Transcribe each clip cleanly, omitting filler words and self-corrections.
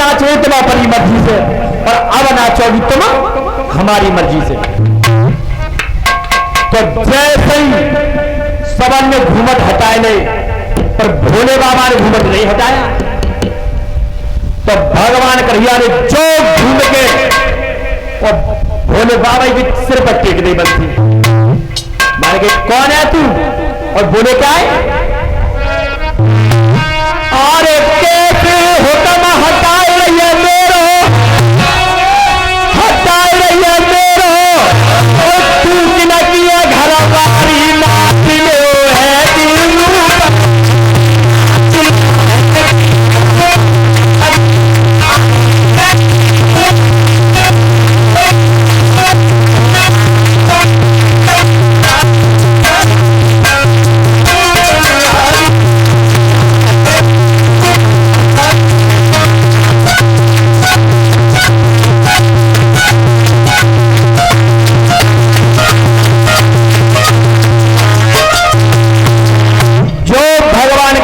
नाच रहे तुम अपनी मर्जी से, और अब नाचोगी तुम हमारी मर्जी से। तो जैसे ही सबन ने घूमट हटाए ले, पर भोले बाबा ने घूमट नहीं हटाया। तो भगवान कन्हैया ने जो घूम के और भोले बाबा के सिर पर टेक नहीं बनती। मान के कौन है तू, और बोले क्या है, और कैसे हुक्म हटाए रही है मेरो, हटाए रही है मेरो, और तू कि न किया घर बारी नाच लो है दिलू।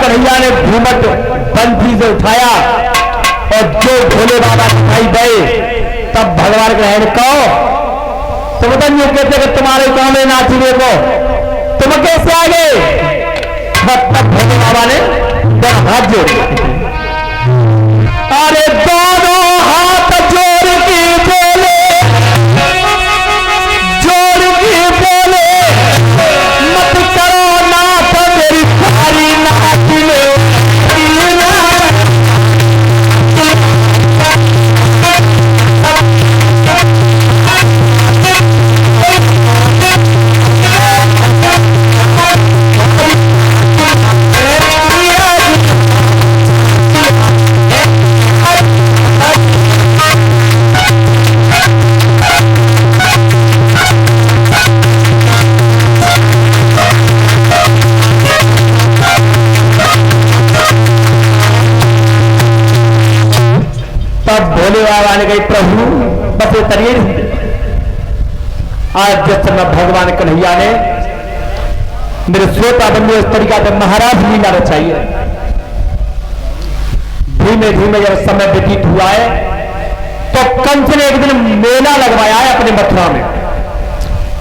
कन्हैया ने घूमट बंसी से उठाया और जो भोले बाबा दिखाई दे, तब भगवान कन्हैया ने कहो तो बता नहीं कहते कि तुम्हारे गांव में नाचने को तुम कैसे आ गए। तब भोले बाबा ने दोनों हाथ जोड़े, अरे दोनों हाथ जोड़ के बोले, जोड़ के बोले, मत करो नाथ मेरी सारी नाच लो। भोले बाबा ने कही प्रभु बस तरीर। आज जिस समय भगवान कन्हैया ने मेरे श्रोता बंधु इस तरीका से महाराज लीला रचाई है, धीमे धीमे जब समय व्यतीत हुआ है तो कंस ने एक दिन मेला लगवाया है अपने मथुरा में।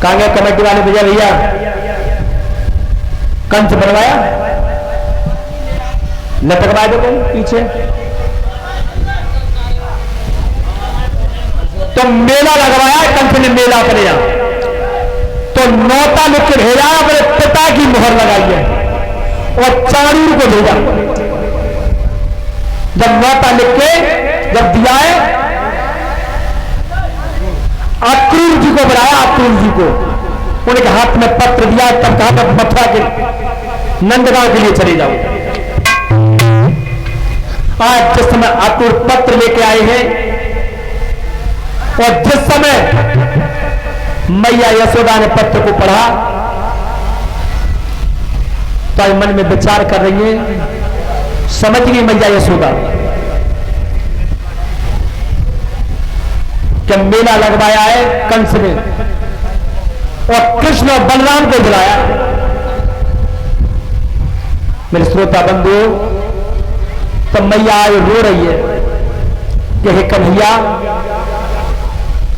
कहेंगे कमेटी वाले भैया कंस बनवाया, लटकवा दो पीछे। तो मेला लगवाया कंस ने, मेला अपने यहां तो नौता लिख के भेजा, अपने पिता की मोहर लगाई है और चाणूर को भेजा। जब नौता लिख के जब दिया है, अक्रूर जी को बुलाया, अक्रूर जी को उनके हाथ में पत्र दिया, तब कहा तब मथुरा के नंदगांव के लिए चले जाओ। आज जिस समय अक्रूर पत्र लेके आए हैं और जिस समय मैया यशोदा ने पत्र को पढ़ा तो मन में विचार कर रही है, समझ गई मैया यशोदा कि मेला लगवाया है कंस ने और कृष्ण और बलराम को बुलाया। मेरे श्रोता बंधु, तो मैया रो रही है कि हे कन्हैया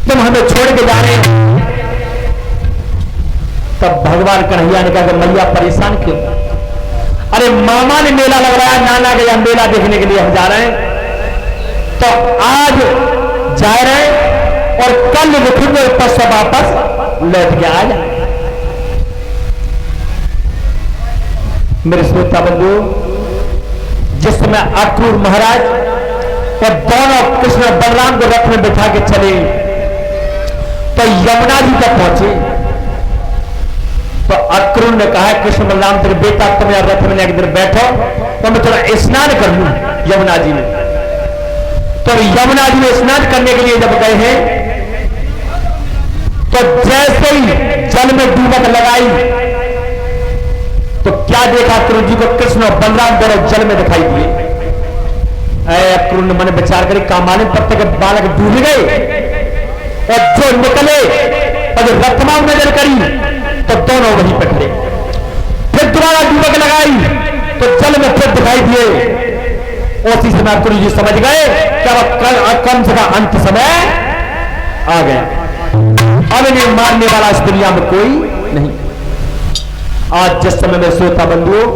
तुम हमें छोड़ के जा रहे हो। तब भगवान कन्हैया ने कहा कि मैया परेशान क्यों, अरे मामा ने मेला लगवाया, नाना के यहाँ मेला देखने के लिए हम जा रहे हैं, तो आज जा रहे हैं और कल रुकेंगे, परसों वापस लौट के आ जाए। मेरे श्रोता बंधु, जिस समय अक्रूर महाराज और दोनों कृष्ण बलराम को रथ में बिठा के चले तो यमुना जी तक पहुंचे, तो अक्रूर ने कहा कृष्ण बलराम तेरे बेटा तुम यार रथ में एक देर बैठो तो मैं थोड़ा स्नान कर लूं यमुना जी में। तो यमुना जी में स्नान करने के लिए जब गए हैं तो जैसे ही जल में डूबक लगाई तो क्या देखा, अक्रूर जी को कृष्ण और बलराम दोनों जल में दिखाई दिए। अक्रूर ने मन विचार करी, कामाने पत्ते के बालक डूब गए और जो निकले और जो रथमा नजर करी तो दोनों वहीं पे खड़े। फिर दोबारा डूबक लगाई तो जल में फिर दिखाई दिए उसी समय गुरु जी समझ गए कि अब कंस का अंत समय आ गया, अब इन्हें मारने वाला इस दुनिया में कोई नहीं। आज जिस समय में श्रोता बंधुओं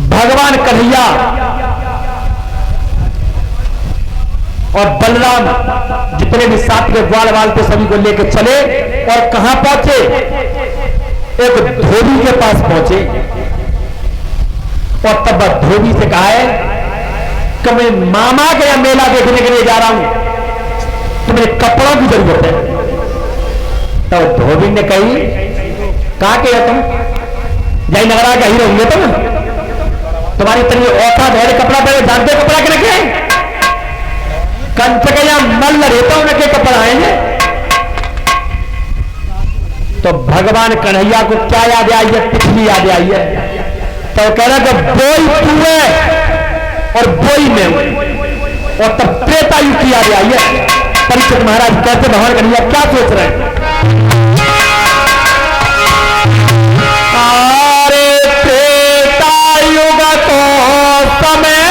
भगवान कन्हैया और बलराम जितने भी साथ के ग्वाल वाल थे सभी को लेकर चले और कहां पहुंचे, एक धोबी के पास पहुंचे और तब धोबी से कहा है कि मैं मामा के या मेला देखने के लिए जा रहा हूं, तो मेरे कपड़ों की जरूरत है। तो धोबी ने कही कहा के तुम जय नगरा का हीरो होंगे तुम, तुम्हारी इतनी औकात है कपड़ा पहले जानते कपड़ा के रखे कंच के या मल रहता हूं के कपड़ा आएंगे। तो भगवान कन्हैया को क्या याद आई है, पिछली याद आई है। तो कह रहा कि बोई तू है और बोई में और तब त्रेतायुग की याद आई है। परीक्षित महाराज कहते भगवान कन्हैया क्या सोच रहे हैं, अरे त्रेतायुग को समय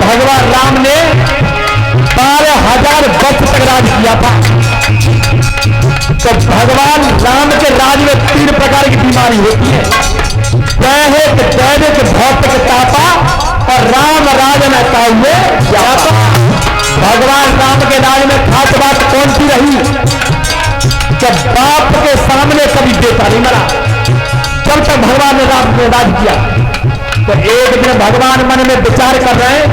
भगवान राम ने 12,000 वर्ष तक राज किया था। तो भगवान राम के राज में 3 प्रकार की बीमारी होती है, दैहिक, दैनिक, भौतिक तापा और राम राज में काव्य जापा। भगवान राम के राज में खास बात कौन सी रही, जब बाप के सामने कभी बेटा नहीं मरा, जब तक भगवान ने राम ने राज किया। तो एक दिन भगवान मन में विचार कर रहे हैं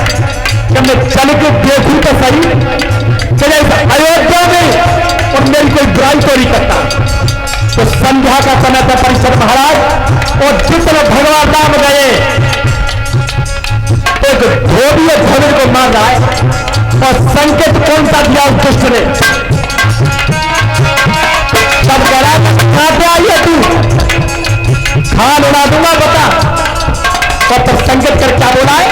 कि मैं चल के देखूं तो सही, चले अयोध्या में और मेरी कोई बुराई तो नहीं करता। तो संध्या का समय था परीक्षित महाराज, और जिस समय भगवान राम गए तो एक धोबी धोबी को मार रहा है, और संकेत कौन सा दिया उस दुष्ट ने, तब कह रहा कहां पे आई है तू, खान उड़ा दूंगा बता। और तब संकेत कर क्या बोला है,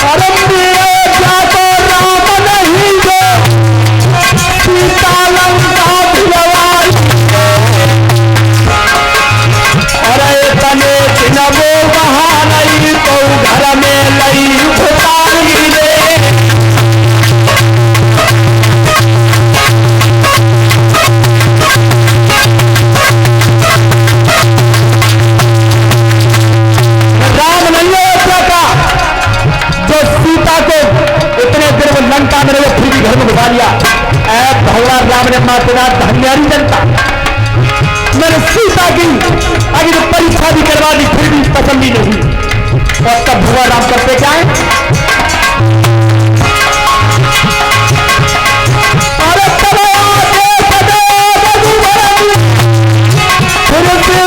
अरे मेरे क्या तो राम नहीं जो सीता लंका भिजवाई, अरे तने दिन वो वहां नहीं तो घर में लई भुताई रे। लंका में रहे फिर भी घर में घुसा लिया। भगवान राम ने मातना धन्यारी जनता, मैंने सीता की अगर परीक्षा भी करवा दी फिर भी पसंद ही नहीं। और तब भगवान राम करते क्या है, अरे फिर से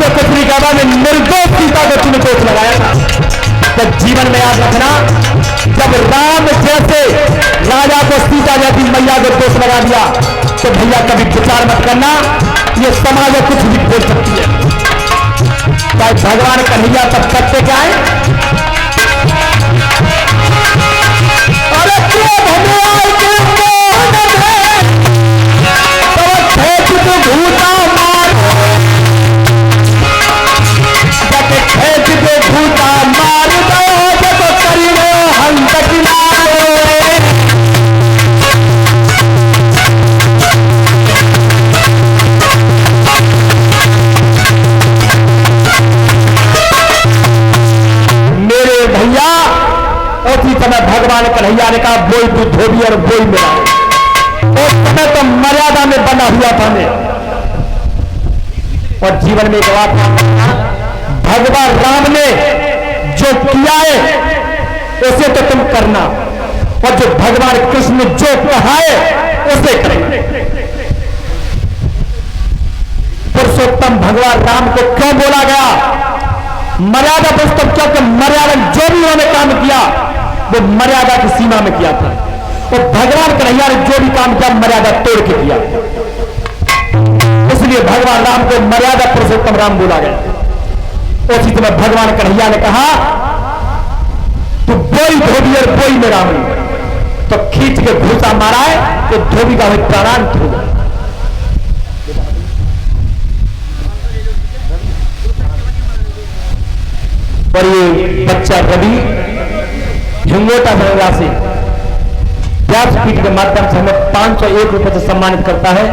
कुछ नहीं कहता, मैं निर्दोष सीता को तूने दोष लगाया था। तो जीवन में याद रखना, जब राम जैसे राजा को सीता जैसी मैया को दोष लगा दिया तो भैया कभी विचार मत करना, ये समाज में कुछ भी बोल सकती है। चाहे भगवान कन्हैया तब करते क्या है, अरे क्यों भगवान के मोहन में तो खेत को भूता मार, जब खेत को भूता मार दो जब करीबो हंस किनारे। मेरे भैया उसी समय भगवान कन्हैया ने कहा बोल तू धोबी और बोल मेरा। उस समय तो मर्यादा में बना हुआ था मैं। और जीवन में एक बात, भगवान राम ने जो किया है उसे तो तुम करना, और जो भगवान कृष्ण ने जो कहा है उसे करना। पुरुषोत्तम भगवान राम को क्यों बोला गया मर्यादा पुरुषोत्तम? क्योंकि मर्यादा जो भी उन्होंने काम किया वो मर्यादा की सीमा में किया था, और भगवान कन्हैया ने जो भी काम किया मर्यादा तोड़ के किया, इसलिए भगवान राम को मर्यादा पुरुषोत्तम राम बोला गया। उसी समय भगवान कन्हैया ने कहा तू बोई धोबी और बोई में राम, तो खींच के घूसा मारा है तो धोबी का प्राणांत हो गया। और ये बच्चा रवि झुंगोटा संग्रह से व्यासपीठ के माध्यम से हमें 501 रुपए से सम्मानित करता है।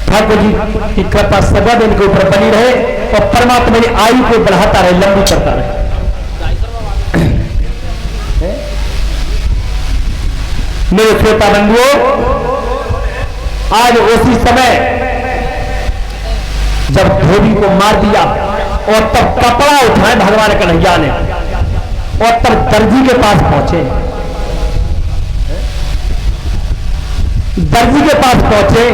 ठाकुर जी की कृपा सदा इनके ऊपर बनी रहे और परमात्मा की आयु को बढ़ाता रहे, लंबी करता रहे। मेरे श्रोता बंधुओं, आज उसी समय जब धोबी को मार दिया और तब कपड़ा उठाए भगवान कन्हैया ने और तब दर्जी के पास पहुंचे, दर्जी के पास पहुंचे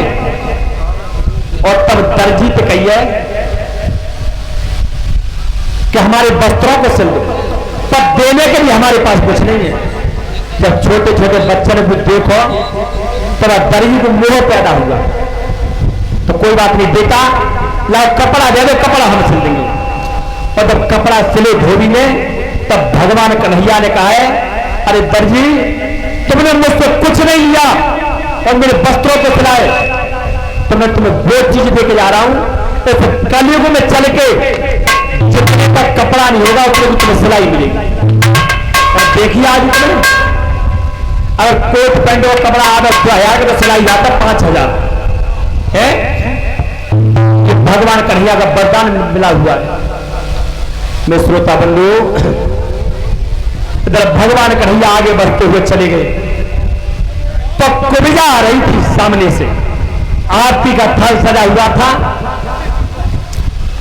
और तब दर्जी तो कहिए कि हमारे वस्त्रों को सिल दो, तब देने के लिए हमारे पास कुछ नहीं है। जब छोटे छोटे बच्चे ने भी देखो तब दर्जी को मोह पैदा हुआ, तो कोई बात नहीं बेटा लाओ कपड़ा दे दो, कपड़ा हम सिल देंगे। और जब कपड़ा सिले धोबी ने तब भगवान कन्हैया ने कहा है अरे दर्जी तुमने मुझसे कुछ नहीं लिया और मेरे वस्त्रों को सिलाए, तो मैं तुम्हें वो चीज देके जा रहा हूं, तो कलयुग में चल के जितने तक कपड़ा नहीं होगा उतने भी तुम्हें सिलाई मिलेगी। और देखिए आज तुम्हें अगर कोट पैंट और कपड़ा आधा 2000 का तो सिलाई जाता 5000 है। ये भगवान कन्हैया का वरदान मिला हुआ है। मैं श्रोता बंधु इधर भगवान कन्हैया आगे बढ़ते हुए चले गए तो कुबिजा आ रही थी सामने से, आरती का थल सजा हुआ था।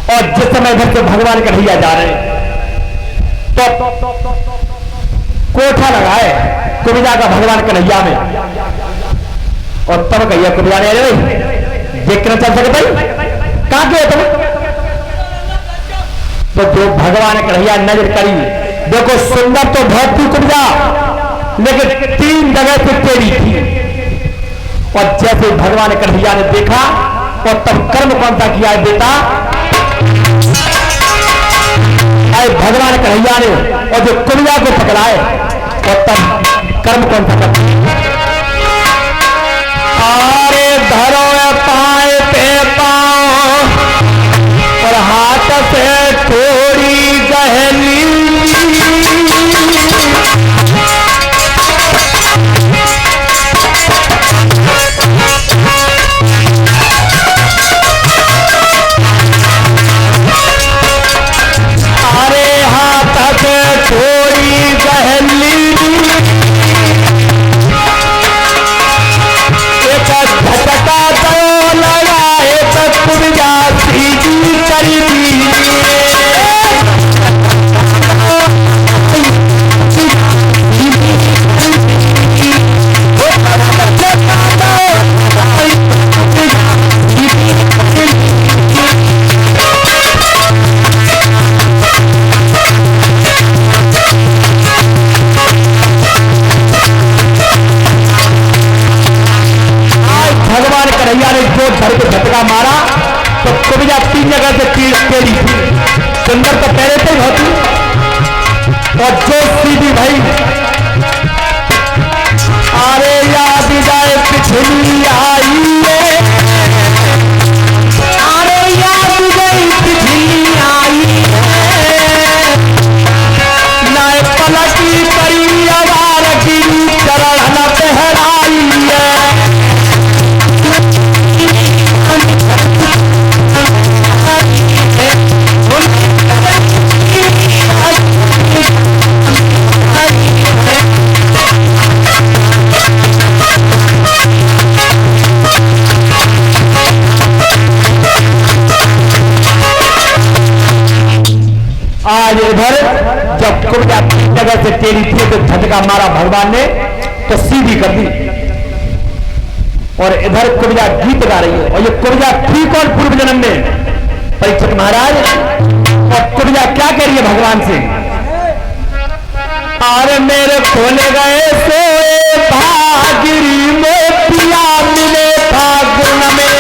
और जिस समय इधर से भगवान कन्हैया जा रहे तो कोठा लगाए कुबिजा का भगवान कन्हैया में, और तब कहिए कुबिजा ने अरे देखना चल सकते भाई कहां गए तुम? तो जो भगवान कन्हैया नजर करी, देखो सुंदर तो बहुत थी कुबिजा, लेकिन 3 जगह से टेढ़ी थी। और जैसे भगवान कन्हैया ने देखा और तब कर्म कौन सा किया है बेटा? भगवान कन्हैया ने और जो कुबिजा को पकड़ाए और तब कर्म कौन सा करता? अरे धरो पाए पे पाओ और हाथ से थोड़ी गहली, अरे हाथ से थोड़ी गहली, एक झटका दो लगाए तो कुबिजा सीधी कर दी। रही थी, सुंदर तो पहले से ही होती। और जो सीधी भाई अरे याद जाए पिछली आई है, अरे याद गई पिछली आई है, नाय पलटी परी आवार की चरण न पहराई है। आज इधर जब कुब्जा जगह से टेढ़ी थी तो झटका मारा भगवान ने तो सीधी कर दी, और इधर कुब्जा गीत गा रही है। और ये कुब्जा थी कौन पूर्व जन्म में? परीक्षित महाराज। और कुब्जा क्या कह रही है भगवान से? अरे मेरे खोले गए सोए भागिरी मोतिया मिले फागुन में,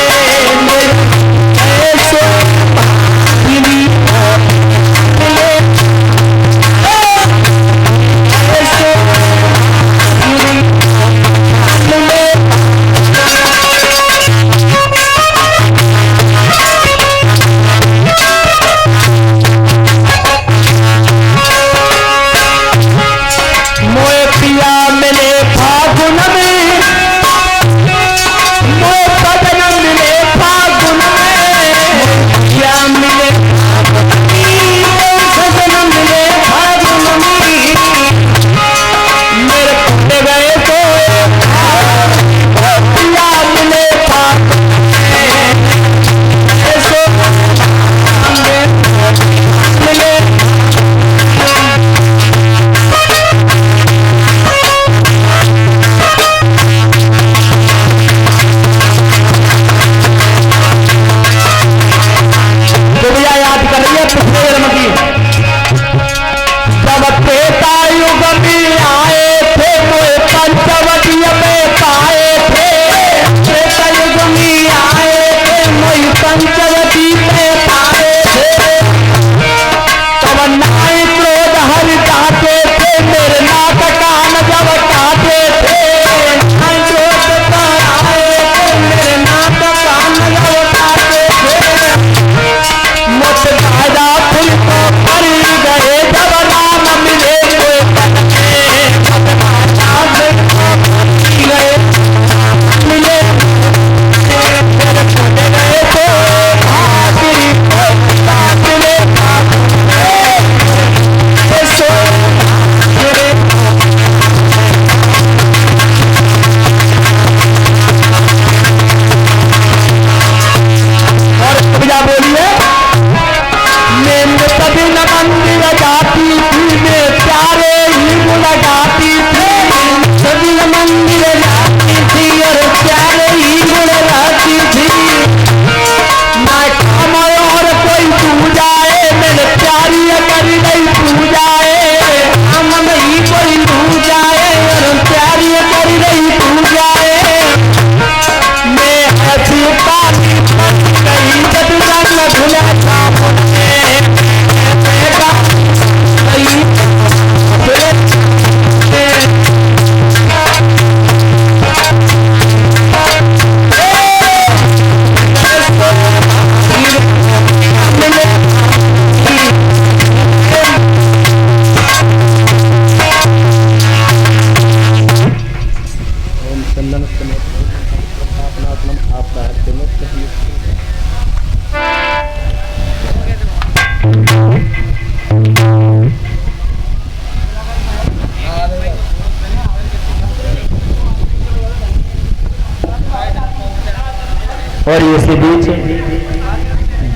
और इसी बीच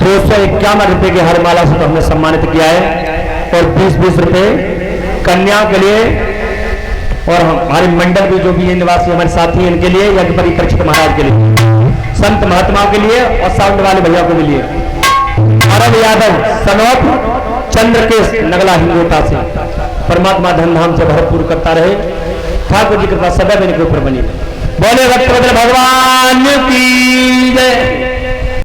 251 रुपए के हर माला से तो हमने सम्मानित किया है, और 20-20 रुपए कन्याओं के लिए, और हमारे मंडल भी जो भी निवासी हमारे साथी हैं इनके लिए, यज्ञपति परीक्षित महाराज के लिए, संत महात्माओं के लिए और साउंड वाले भैया को भी लिए। अरब यादव सनौत चंद्रकेश नगला हिंगोटा से परमात्मा धनधाम से भरपूर करता रहे। ठाकुर जी कृपा सदैव इनके ऊपर बनी। बोले भक्त भगवान की जय।